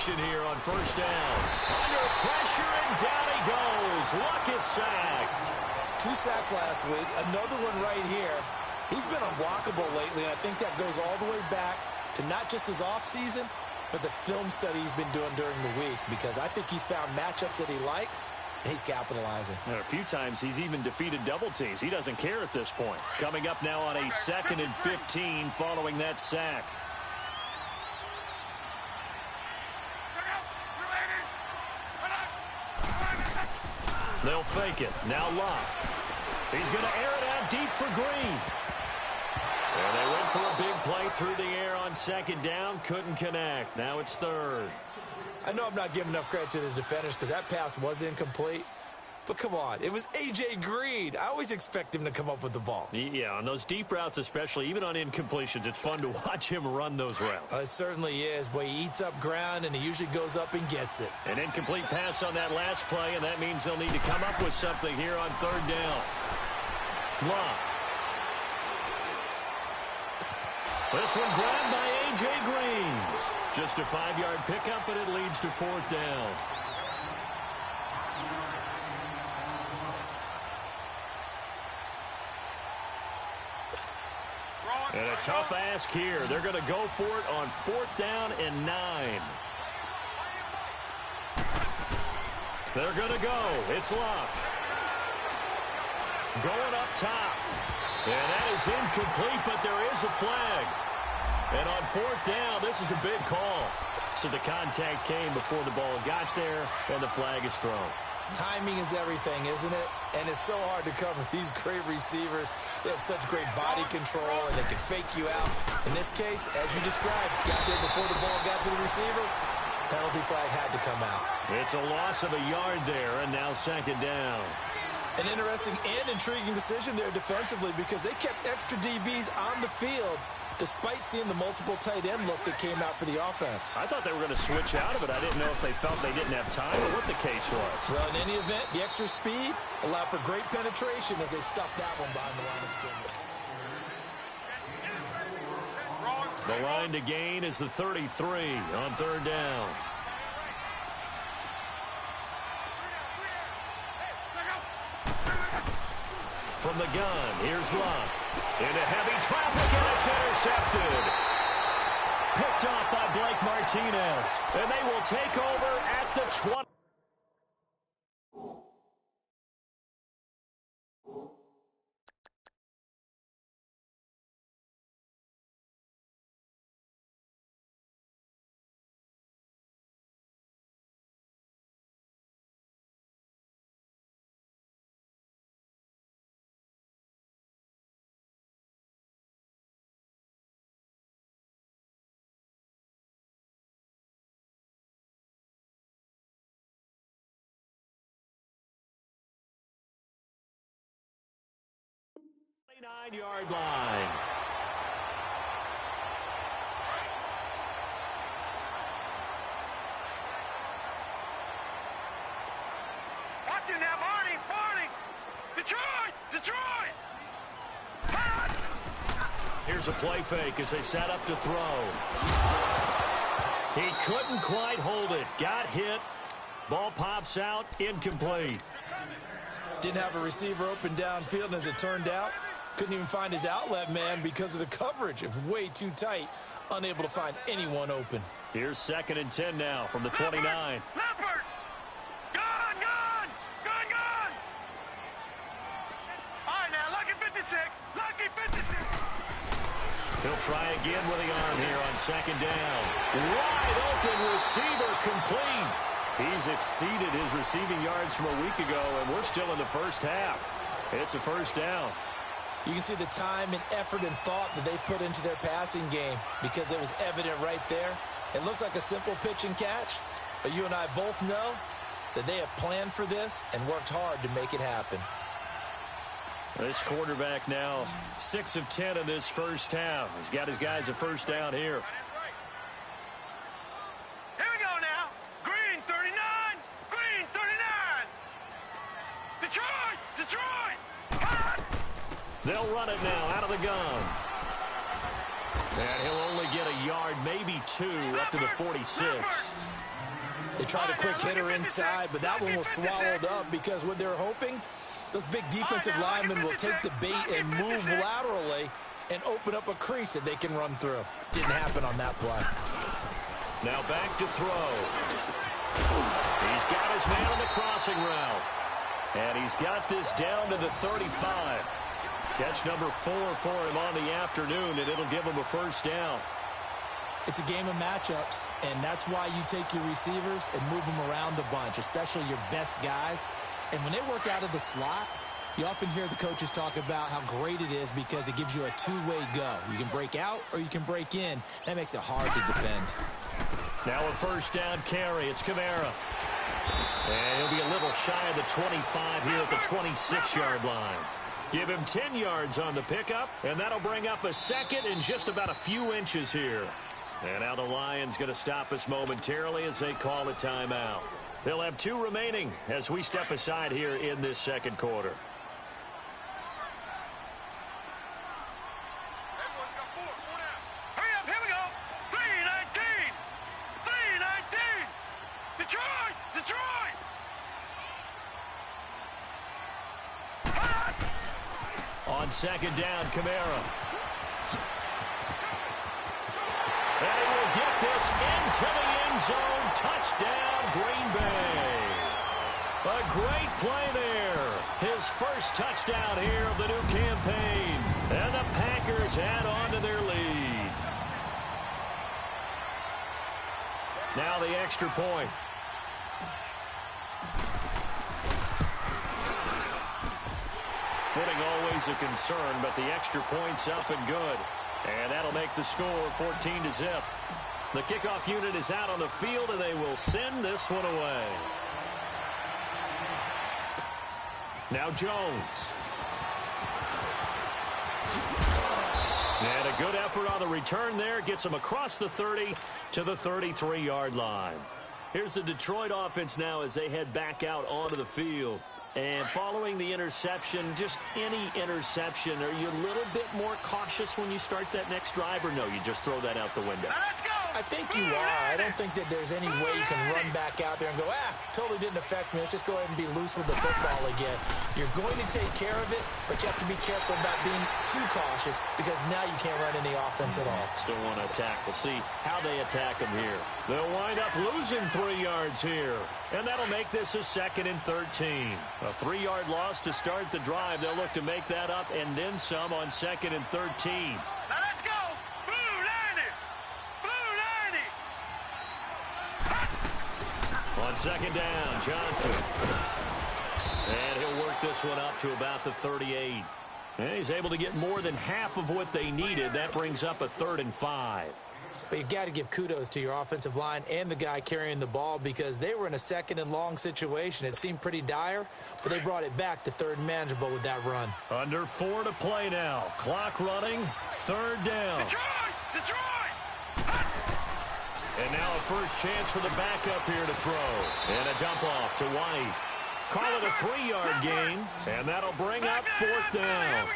action here on first down. Under pressure, and down he goes. Luck is sacked. 2 sacks last week, another one right here. He's been unblockable lately, and I think that goes all the way back to not just his offseason, but the film study he's been doing during the week, because I think he's found matchups that he likes, and he's capitalizing. And a few times he's even defeated double teams. He doesn't care at this point. Coming up now on a 2nd and 15 following that sack. They'll fake it. Now Locke. He's going to air it out deep for Green. And they went for a big play through the air on 2nd down. Couldn't connect. Now it's 3rd. I know I'm not giving enough credit to the defenders because that pass was incomplete. But come on, it was A.J. Green. I always expect him to come up with the ball. Yeah, on those deep routes especially, even on incompletions, it's fun to watch him run those routes. It certainly is, but he eats up ground, and he usually goes up and gets it. An incomplete pass on that last play, and that means they'll need to come up with something here on 3rd down. Locke. This one grabbed by A.J. Green. Just a 5-yard pickup, and it leads to 4th down. And a tough ask here. They're going to go for it on 4th down and 9. They're going to go. It's Locke. Going up top. And that is incomplete, but there is a flag. And on 4th down, this is a big call. So the contact came before the ball got there, and the flag is thrown. Timing is everything, isn't it? And it's so hard to cover these great receivers. They have such great body control, and they can fake you out. In this case, as you described, got there before the ball got to the receiver. Penalty flag had to come out. It's a loss of a yard there, and now 2nd down. An interesting and intriguing decision there defensively, because they kept extra DBs on the field despite seeing the multiple tight end look that came out for the offense. I thought they were going to switch out of it. I didn't know if they felt they didn't have time or what the case was. Well, in any event, the extra speed allowed for great penetration as they stuffed that one behind the line of scrimmage. The line to gain is the 33 on 3rd down. From the gun, here's Locke. Into heavy traffic, and it's intercepted. Picked off by Blake Martinez. And they will take over at the 20. Nine-yard line. Watch it now, Barney! Detroit! Here's a play fake as they set up to throw. He couldn't quite hold it. Got hit. Ball pops out. Incomplete. Didn't have a receiver open downfield, and as it turned out, couldn't even find his outlet man because of the coverage. It was way too tight, unable to find anyone open. Here's 2nd and 10 now from the 29. Leopard! Gone! All right, now, lucky 56. He'll try again with the arm here on 2nd down. Wide open receiver complete. He's exceeded his receiving yards from a week ago, and we're still in the first half. It's a 1st down. You can see the time and effort and thought that they put into their passing game because it was evident right there. It looks like a simple pitch and catch, but you and I both know that they have planned for this and worked hard to make it happen. This quarterback now 6 of 10 in this first half. He's got his guys a 1st down here. Here we go now. Green 39. Detroit! They'll run it now out of the gun. And he'll only get a yard, maybe 2, up to the 46. They tried a quick hitter inside, but that one was swallowed up because what they're hoping, those big defensive linemen will take the bait and move laterally and open up a crease that they can run through. Didn't happen on that play. Now back to throw. He's got his man on the crossing route. And he's got this down to the 35. Catch number 4 for him on the afternoon, and it'll give him a first down. It's a game of matchups, and that's why you take your receivers and move them around a bunch, especially your best guys. And when they work out of the slot, you often hear the coaches talk about how great it is because it gives you a two-way go. You can break out or you can break in. That makes it hard to defend. Now a first down carry. It's Kamara. And he'll be a little shy of the 25 here at the 26-yard line. Give him 10 yards on the pickup, and that'll bring up a second in just about a few inches here. And now the Lions going to stop us momentarily as they call a timeout. They'll have 2 remaining as we step aside here in this second quarter. On second down, Kamara. And he will get this into the end zone. Touchdown, Green Bay. A great play there. His first touchdown here of the new campaign. And the Packers add on to their lead. Now the extra point. Footing always a concern, but the extra point's up and good. And that'll make the score 14-0. The kickoff unit is out on the field, and they will send this one away. Now Jones. And a good effort on the return there. Gets him across the 30 to the 33-yard line. Here's the Detroit offense now as they head back out onto the field. And following the interception, just any interception, are you a little bit more cautious when you start that next drive, or no, you just throw that out the window? Let's go! I think you are. I don't think that there's any way you can run back out there and go, totally didn't affect me. Let's just go ahead and be loose with the football again. You're going to take care of it, but you have to be careful about being too cautious because now you can't run any offense at all. Still want to attack. We'll see how they attack them here. They'll wind up losing 3 yards here, and that'll make this a 2nd and 13. A 3-yard loss to start the drive. They'll look to make that up and then some on 2nd and 13. Now let's go! Blue 90! Blue 90! On second down, Johnson. And he'll work this one up to about the 38. And he's able to get more than half of what they needed. That brings up a 3rd and 5. But you've got to give kudos to your offensive line and the guy carrying the ball because they were in a 2nd and long situation. It seemed pretty dire, but they brought it back to 3rd and manageable with that run. Under 4 to play now. Clock running. 3rd down. Detroit! And now a first chance for the backup here to throw. And a dump off to White. Call it a 3-yard gain, and that'll bring up 4th down.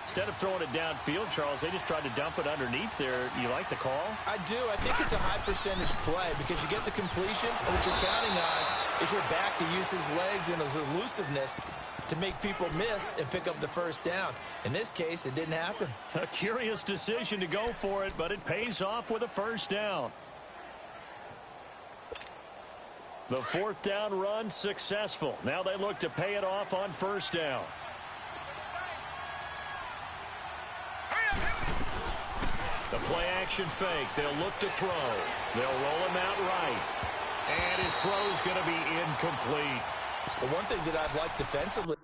Instead of throwing it downfield, Charles, they just tried to dump it underneath there. You like the call? I do. I think it's a high percentage play because you get the completion, and what you're counting on is your back to use his legs and his elusiveness to make people miss and pick up the first down. In this case, it didn't happen. A curious decision to go for it, but it pays off with a first down. The 4th down run successful. Now they look to pay it off on first down. The play-action fake. They'll look to throw. They'll roll him out right. And his throw's going to be incomplete. Well, one thing that I've liked defensively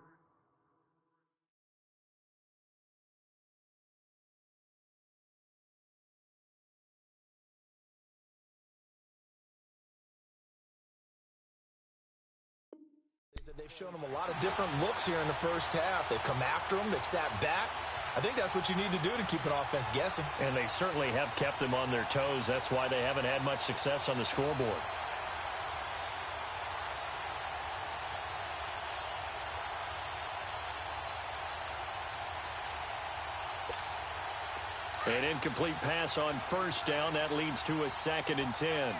is that they've shown them a lot of different looks here in the first half. They've come after them. They've sat back. I think that's what you need to do to keep an offense guessing. And they certainly have kept them on their toes. That's why they haven't had much success on the scoreboard. An incomplete pass on first down. That leads to a 2nd and 10.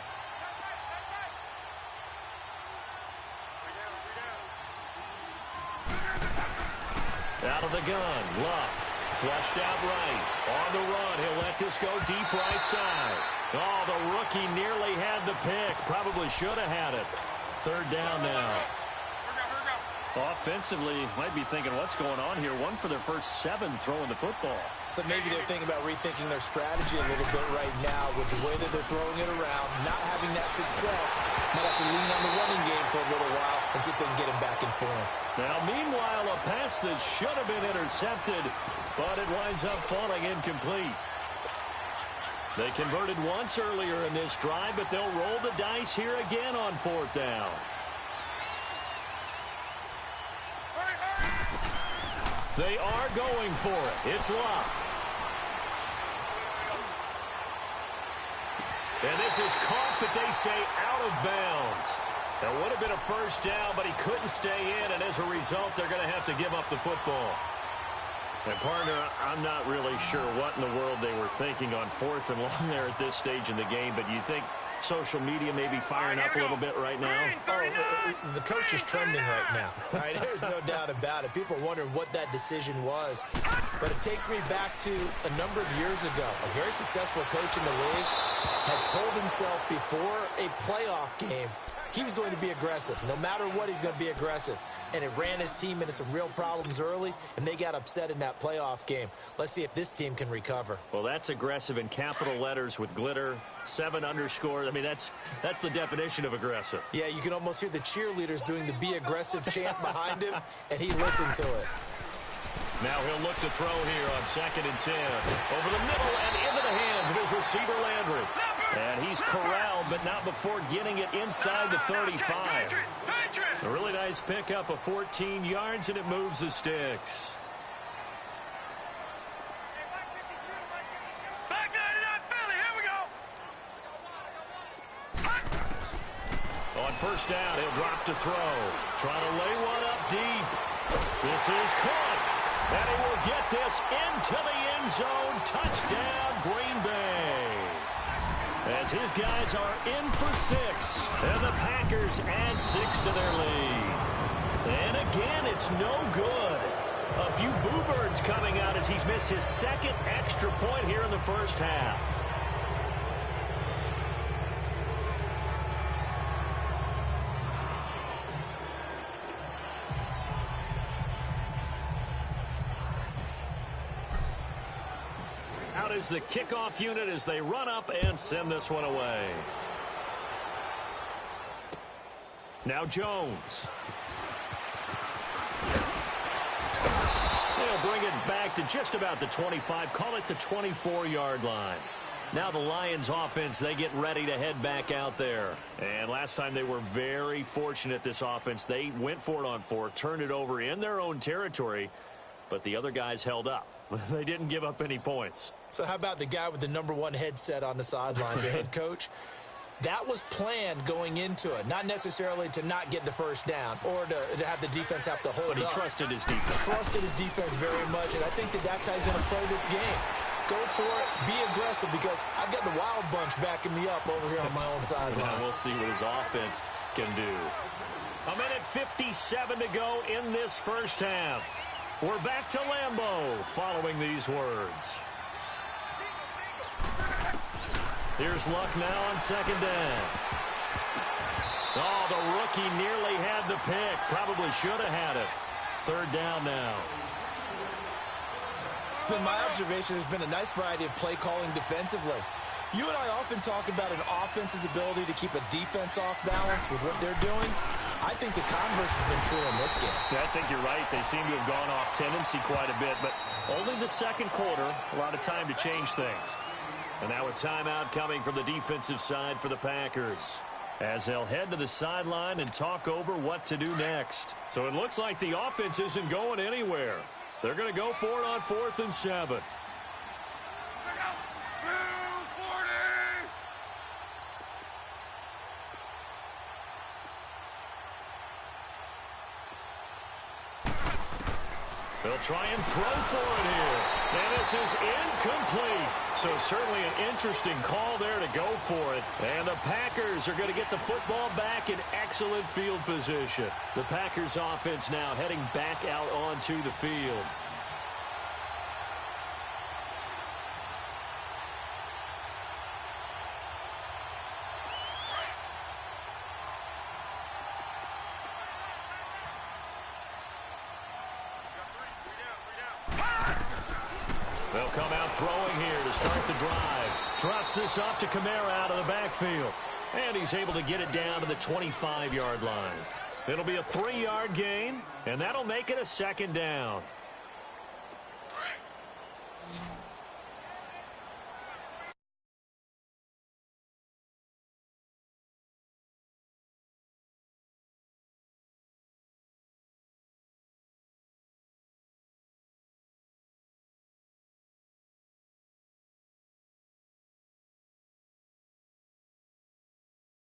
Out of the gun, Luck. Flushed out right. On the run, he'll let this go deep right side. Oh, the rookie nearly had the pick. Probably should have had it. Third down now. Offensively, might be thinking, what's going on here? One for their first 7 throwing the football. So maybe they're thinking about rethinking their strategy a little bit right now with the way that they're throwing it around, not having that success. Might have to lean on the running game for a little while and see if they can get him back in form. Now, meanwhile, a pass that should have been intercepted, but it winds up falling incomplete. They converted once earlier in this drive, but they'll roll the dice here again on 4th down. They are going for it. It's Luck. And this is caught, but they say out of bounds. That would have been a first down, but he couldn't stay in, and as a result, they're going to have to give up the football. And, partner, I'm not really sure what in the world they were thinking on 4th and long there at this stage in the game, but you think social media may be firing up a little bit right now? Oh, the coach is trending right now. Right? There's no doubt about it. People are wondering what that decision was. But it takes me back to a number of years ago. A very successful coach in the league had told himself before a playoff game he was going to be aggressive. No matter what, he's going to be aggressive. And it ran his team into some real problems early, and they got upset in that playoff game. Let's see if this team can recover. Well, that's aggressive in capital letters with glitter, 7 underscores. I mean, that's the definition of aggressive. Yeah, you can almost hear the cheerleaders doing the be aggressive chant behind him, and he listened to it. Now he'll look to throw here on 2nd and 10. Over the middle and into the hands of his receiver, Landry. And he's corralled, but not before getting it inside the 35. A really nice pickup of 14 yards, and it moves the sticks. On 1st down, he'll drop to throw. Trying to lay one up deep. This is caught. And he will get this into the end zone. Touchdown, Green Bay. As his guys are in for 6. And the Packers add 6 to their lead. And again, it's no good. A few boo birds coming out as he's missed his 2nd extra point here in the first half. Out is the kickoff unit as they run up and send this one away. Now Jones. They'll bring it back to just about the 25. Call it the 24-yard line. Now the Lions offense, they get ready to head back out there. And last time they were very fortunate, this offense. They went for it on 4, turned it over in their own territory, but the other guys held up. They didn't give up any points. So how about the guy with the #1 headset on the sidelines, the head coach? That was planned going into it, not necessarily to not get the first down or to have the defense have to hold up. But he trusted his defense. Trusted his defense very much, and I think that's how he's going to play this game. Go for it, be aggressive, because I've got the wild bunch backing me up over here on my own sideline. Well, we'll see what his offense can do. 1:57 to go in this first half. We're back to Lambeau following these words. Here's Luck now on 2nd down. Oh, the rookie nearly had the pick. Probably should have had it. 3rd down now. It's been my observation there's been a nice variety of play calling defensively. You and I often talk about an offense's ability to keep a defense off balance with what they're doing. I think the converse has been true in this game. Yeah, I think you're right. They seem to have gone off tendency quite a bit, but only the 2nd quarter, a lot of time to change things. And now a timeout coming from the defensive side for the Packers, as they'll head to the sideline and talk over what to do next. So it looks like the offense isn't going anywhere. They're going to go for it on 4th and 7. They'll try and throw for it here. And this is incomplete. So certainly an interesting call there to go for it. And the Packers are going to get the football back in excellent field position. The Packers offense now heading back out onto the field. come out throwing here to start the drive. Trots this off to Kamara out of the backfield. And he's able to get it down to the 25-yard line. It'll be a 3-yard gain, and that'll make it a second down.